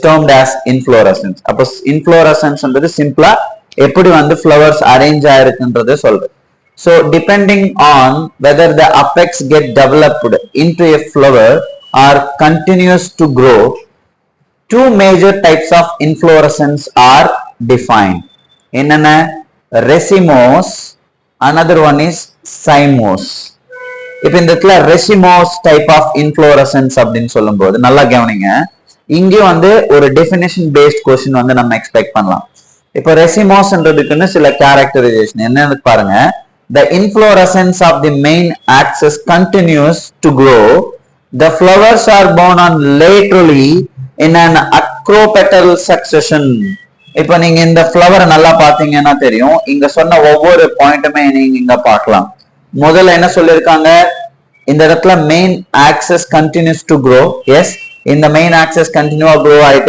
termed as inflorescence. அப்போ inflorescence ன்றது சிம்பிளா எப்படி வந்து flowers arrange ஆயிருக்குன்றதை சொல்றது. So depending on whether the apex get developed into a flower or continues to grow, two major types of inflorescence are defined. என்னென்ன? Racemose, another one is cymose. இப்போ இந்த இடத்துல racemose type of inflorescence அப்படின்னு சொல்லும்போது நல்லா கவனிங்க, இங்கே வந்து ஒரு டெஃபினேஷன் பேஸ்ட் கொஸ்டின் வந்து நம்ம எக்ஸ்பெக்ட் பண்ணலாம். இப்போ ரெசிமோஸ்ன்றதுக்குன்னு சில கேரக்டரைசேஷன் என்னன்னு பாருங்க. The inflorescence of the main axis continues to grow. The flowers are borne on laterally in an acropetal succession. இப்போ நீங்க இந்த ஃப்ளவர் நல்லா பாத்தீங்கன்னா தெரியும், இங்க சொன்ன ஒவ்வொரு பாயிண்ட்டுமே நீங்க இங்க பார்க்கலாம். முதல்ல என்ன சொல்லிருக்காங்க, இந்த இடத்துல main axis continues to grow. Yes, இந்த மெயின் ஆக்சஸ் கண்டினியூவா க்ரோ ஆயிட்டு